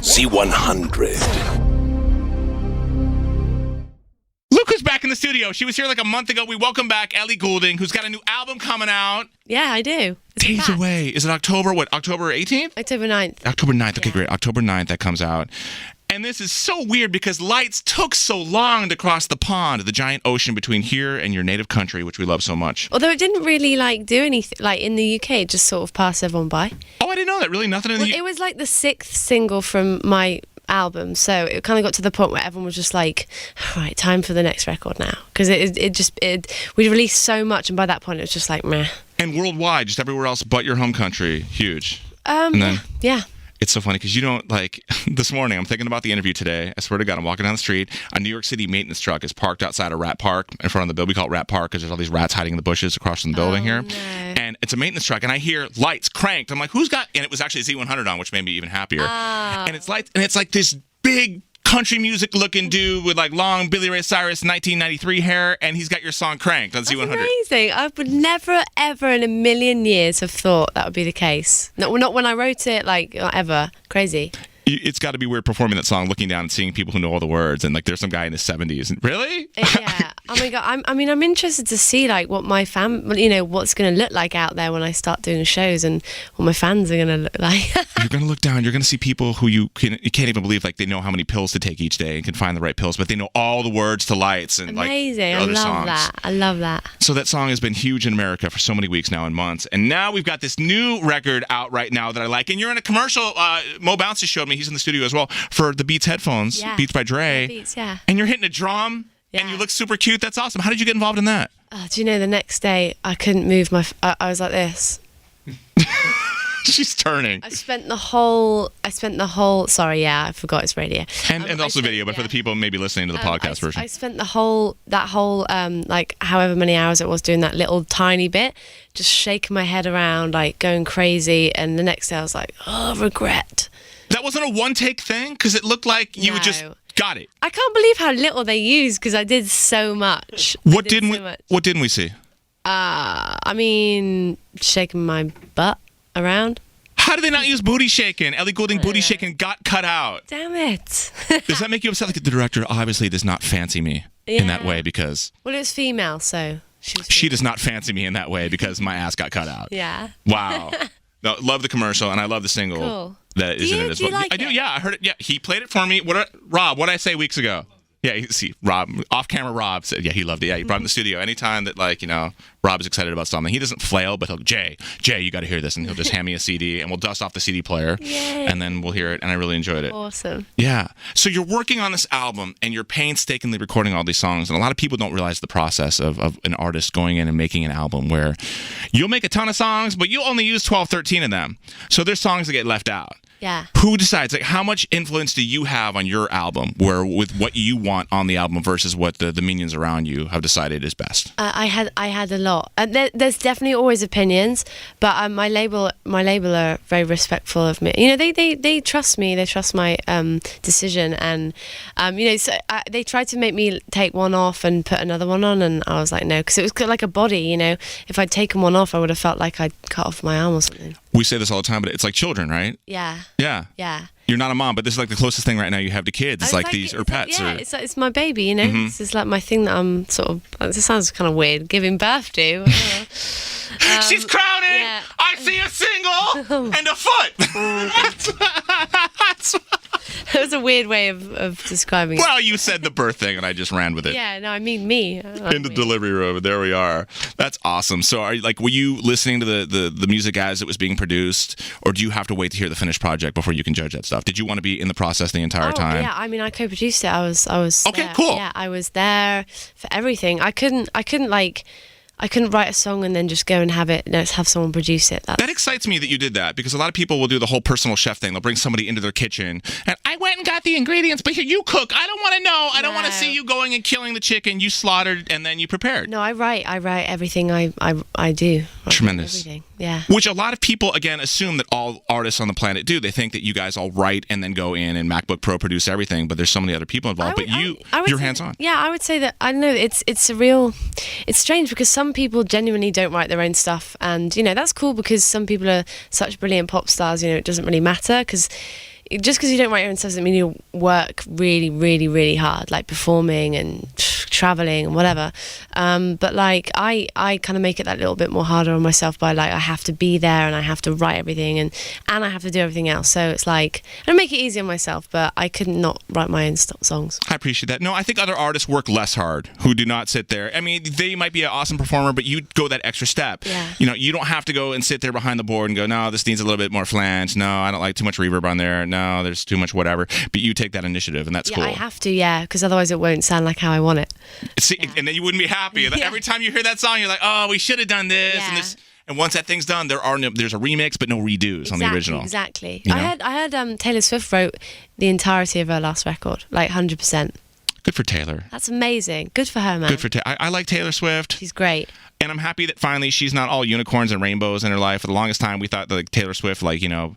Z100. Look who's back in the studio. She was here like a month ago. We welcome back Ellie Goulding, who's got a new album coming out. Yeah, I do. Days away. Is it October? What, October 18th? October 9th. October 9th. Okay, great. October 9th that comes out. And this is so weird because Lights took so long to cross the pond, the giant ocean between here and your native country, which we love so much. Although it didn't really do anything, in the UK, it just sort of passed everyone by. Oh, I didn't know that. Really? Nothing in the UK? It was like the 6th single from my album, so it kind of got to the point where everyone was just like, all right, time for the next record now, because we released so much, and by that point it was just like meh. And worldwide, just everywhere else but your home country, huge. Yeah. It's so funny because you don't this morning I'm thinking about the interview today. I swear to God, I'm walking down the street. A New York City maintenance truck is parked outside a rat park in front of the building. We call it Rat Park because there's all these rats hiding in the bushes across from the building here. No. And it's a maintenance truck, and I hear Lights cranked. I'm like, who's got? And it was actually Z100 on, which made me even happier. And it's Lights, and it's like this big country music looking dude with like long Billy Ray Cyrus 1993 hair, and he's got your song cranked on Z100. Amazing. I would never ever in a million years have thought that would be the case. Not when I wrote it, not ever. Crazy. It's got to be weird performing that song, looking down and seeing people who know all the words, and there's some guy in his 70s. Really? Yeah. Oh my God. I'm interested to see what my what's going to look like out there when I start doing shows, and what my fans are going to look like. You're going to look down. You're going to see people who you can't even believe they know how many pills to take each day and can find the right pills, but they know all the words to Lights and amazing. Other songs. I love that. So that song has been huge in America for so many weeks now and months, and now we've got this new record out right now that I like. And you're in a commercial. Mo Bounce just showed me. He's in the studio as well for the Beats headphones. Yeah. Beats by Dre. Beats, yeah. And you're hitting a drum. Yeah. And you look super cute. That's awesome. How did you get involved in that? Do you know, the next day I couldn't move I was like this. She's turning. I spent the whole. Sorry, yeah, I forgot it's radio. And also video, but for the people maybe listening to the podcast version. I spent that whole however many hours it was doing that little tiny bit, just shaking my head around, going crazy. And the next day I was like, oh, regret. That wasn't a one-take thing? Because it looked like you just got it. I can't believe how little they used, because I did so much. What didn't we see? Shaking my butt around. How did they not use booty shaking? Ellie Goulding booty shaking got cut out. Damn it. Does that make you upset? The director obviously does not fancy me in that way because... Well, it was female, so... She does not fancy me in that way because my ass got cut out. Yeah. Wow. No, love the commercial, and I love the single. Cool. That is in it as well. Do you like I do, it? yeah. I heard it. Yeah, he played it for me. Rob, what did I say weeks ago? Yeah, see, Rob, off-camera Rob said, yeah, he loved it. Yeah, he brought him to the studio. Anytime that, Rob is excited about something, he doesn't flail, but he'll, Jay, you got to hear this. And he'll just hand me a CD, and we'll dust off the CD player. Yay. And then we'll hear it, and I really enjoyed it. Awesome. Yeah. So you're working on this album, and you're painstakingly recording all these songs, and a lot of people don't realize the process of an artist going in and making an album where you'll make a ton of songs, but you'll only use 12, 13 of them. So there's songs that get left out. Yeah. Who decides? How much influence do you have on your album, with what you want on the album versus what the minions around you have decided is best? I had a lot. There's definitely always opinions, but my label are very respectful of me. They trust me. They trust my decision, and they tried to make me take one off and put another one on, and I was like no, because it was like a body. If I'd taken one off, I would have felt like I'd cut off my arm or something. We say this all the time, but it's like children, right? Yeah. Yeah. Yeah. You're not a mom, but this is like the closest thing right now you have to kids. It's like these or pets. Yeah, it's my baby, Mm-hmm. This is like my thing that I'm sort of. This sounds kind of weird, giving birth to. She's crowning. Yeah. I see a single and a foot. That was a weird way of describing it. Well, you said the birth thing, and I just ran with it. Yeah, no, I mean me. In the delivery room, and there we are. That's awesome. So, were you listening to the music as it was being produced, or do you have to wait to hear the finished project before you can judge that stuff? Did you want to be in the process the entire time? Yeah, I co-produced it. I was. Okay, there. cool. Yeah, I was there for everything. I couldn't write a song and then just go and have someone produce it. That excites me that you did that, because a lot of people will do the whole personal chef thing. They'll bring somebody into their kitchen and I went and got the ingredients, but here you cook. I don't want to know. I don't want to see you going and killing the chicken you slaughtered and then you prepared. No, I write everything I do. Tremendous. Everything. Yeah. Which a lot of people, again, assume that all artists on the planet do. They think that you guys all write and then go in and MacBook Pro produce everything, but there's so many other people involved. You're hands-on. Yeah, I would say that. I don't know. It's strange because some people genuinely don't write their own stuff, and that's cool because some people are such brilliant pop stars. It doesn't really matter because just because you don't write your own stuff doesn't mean you work really, really, really hard, like performing and traveling and whatever. But like I kind of make it that little bit more harder on myself by like I have to be there and I have to write everything and I have to do everything else. So it's like I make it easy on myself, but I could not write my own songs. I appreciate that. No, I think other artists work less hard who do not sit there. I mean, they might be an awesome performer, but you go that extra step. Yeah. You know, you don't have to go and sit there behind the board and go, no, this needs a little bit more flange. No, I don't like too much reverb on there. No, there's too much whatever. But you take that initiative, and that's Yeah, cool. I have to, because otherwise it won't sound like how I want it. See, and then you wouldn't be happy. Yeah. Every time you hear that song, you're like, oh, we should have done this and this. And once that thing's done, there's a remix, but no redos on the original. Exactly. You know? I heard Taylor Swift wrote the entirety of her last record, like 100%. Good for Taylor. That's amazing. Good for her, man. Good for Taylor. I like Taylor Swift. She's great. And I'm happy that finally she's not all unicorns and rainbows in her life. For the longest time, we thought that like, Taylor Swift, like, you know,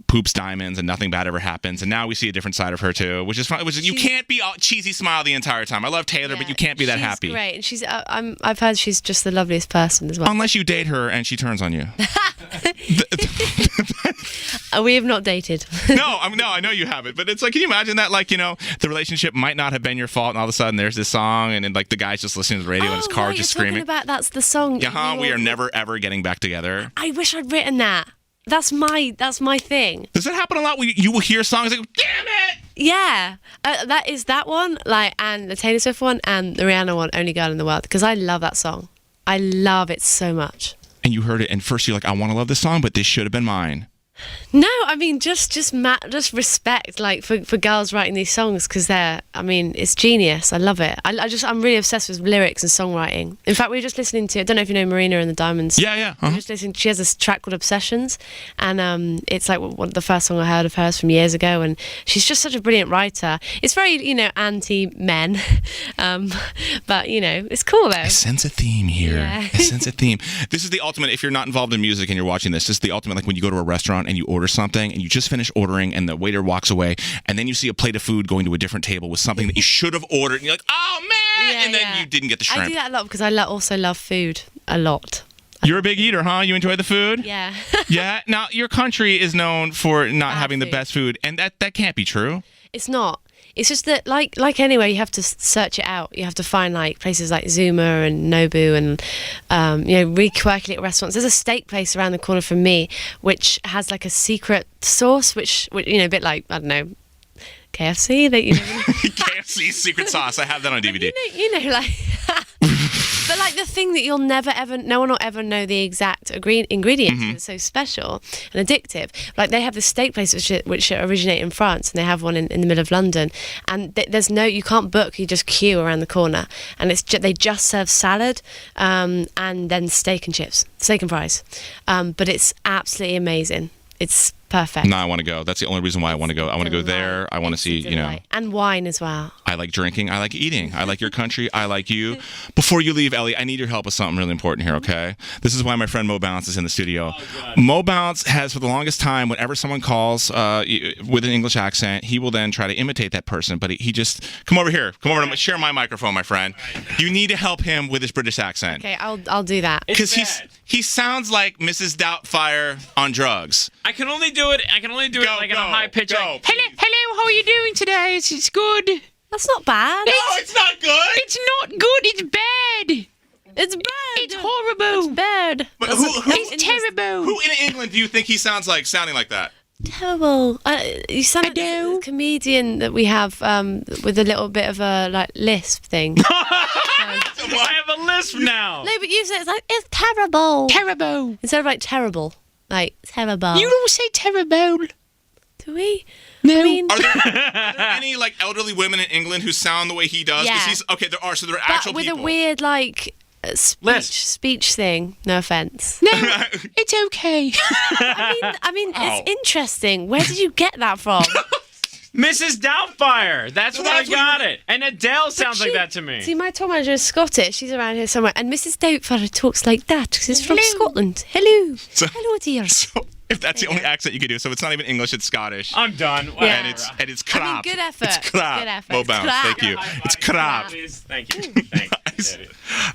poops diamonds and nothing bad ever happens. And now we see a different side of her too, which is fun. You can't be all cheesy smile the entire time. I love Taylor, but you can't be that happy. She's great. And she's I've heard she's just the loveliest person as well. Unless you date her and she turns on you. We have not dated. No, I know you haven't. But it's like, can you imagine that? Like, you know, the relationship might not have been your fault, and all of a sudden there's this song, and then like the guy's just listening to the radio in his car, right, just you're talking screaming. about that's the song. We are never ever getting back together. I wish I'd written that. That's my thing. Does that happen a lot? You will hear songs like, damn it! Yeah, that is that one, like, and the Taylor Swift one and the Rihanna one, Only Girl in the World, because I love that song. I love it so much. And you heard it, and first you're like, I want to love this song, but this should have been mine. No, I mean just respect, like for girls writing these songs, because it's genius. I love it. I'm really obsessed with lyrics and songwriting. In fact, we were just listening to, I don't know if you know Marina and the Diamonds. Yeah. We were just listening. She has this track called Obsessions, and it's like the first song I heard of hers from years ago, and she's just such a brilliant writer. It's very anti-men, but it's cool though. I sense a theme here. Yeah. I sense a theme. This is the ultimate. If you're not involved in music and you're watching this is the ultimate. Like when you go to a restaurant and you order something and you just finish ordering and the waiter walks away and then you see a plate of food going to a different table with something that you should have ordered and you're like, oh man, and then you didn't get the shrimp. I do that a lot because I also love food a lot. You're a big eater, huh? You enjoy the food? Yeah. Yeah. Now your country is known for not having the food. best food, and that can't be true. It's not. It's just that, like anywhere, you have to search it out. You have to find like places like Zuma and Nobu and really quirky little restaurants. There's a steak place around the corner from me which has like a secret sauce, which a bit like, I don't know, KFC. That KFC secret sauce. I have that on DVD. Like. But like the thing that no one will ever know the exact ingredients. It's so special and addictive. Like they have this steak place which originate in France, and they have one in the middle of London. And you can't book. You just queue around the corner, and they just serve salad, and then steak and fries. But it's absolutely amazing. It's perfect. No, I want to go. That's the only reason why I want to go. I want to go there. I want to see, And wine as well. I like drinking. I like eating. I like your country. I like you. Before you leave, Ellie, I need your help with something really important here, okay? This is why my friend Mo Bounce is in the studio. Mo Bounce has, for the longest time, whenever someone calls with an English accent, he will then try to imitate that person. But he just, come over here. Come over to share my microphone, my friend. You need to help him with his British accent. Okay, I'll do that. Because he sounds like Mrs. Doubtfire on drugs. I can only do it in a high pitch. Go, Hello, how are you doing today? It's good. That's not bad. No, it's not good. It's not good. It's bad. It's bad. It's horrible. It's bad. But It's terrible. Who in England do you think he sounds like sounding like that? Terrible. You sound like the comedian that we have with a little bit of a lisp thing. I have a lisp now. No, but you say it's terrible. Terrible. Instead of terrible. Like terrible. You don't say terrible. Do we? No. I mean, Are there any elderly women in England who sound the way he does? 'Cause Yeah. there are. So there are but actual with people. a weird speech thing. No offense. No, it's okay. I mean, it's interesting. Where did you get that from? Mrs. Doubtfire. That's where I that's what got it. And Adele sounds like that to me. See, my tour manager is Scottish. She's around here somewhere. And Mrs. Doubtfire talks like that because she's from Hello. Scotland. Hello. Hello, dear. If that's the only accent you can do. So it's not even English, it's Scottish. I'm done. Yeah. And it's crap. I mean, good effort. It's crap. Good effort. Mo It's Bounce, crap. thank you. It's crap. Thank you. Thank you.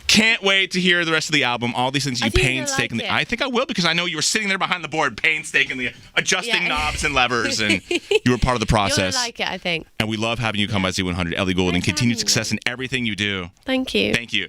Can't wait to hear the rest of the album. All these things you I think you're gonna painstakingly. like it. I think I will because I know you were sitting there behind the board painstakingly adjusting Yeah. knobs and levers, and you were part of the You're process. gonna like it, I think. And we love having you come by Z100. Ellie Goulding, Thanks for continued having me. success in everything you do. Thank you. Thank you.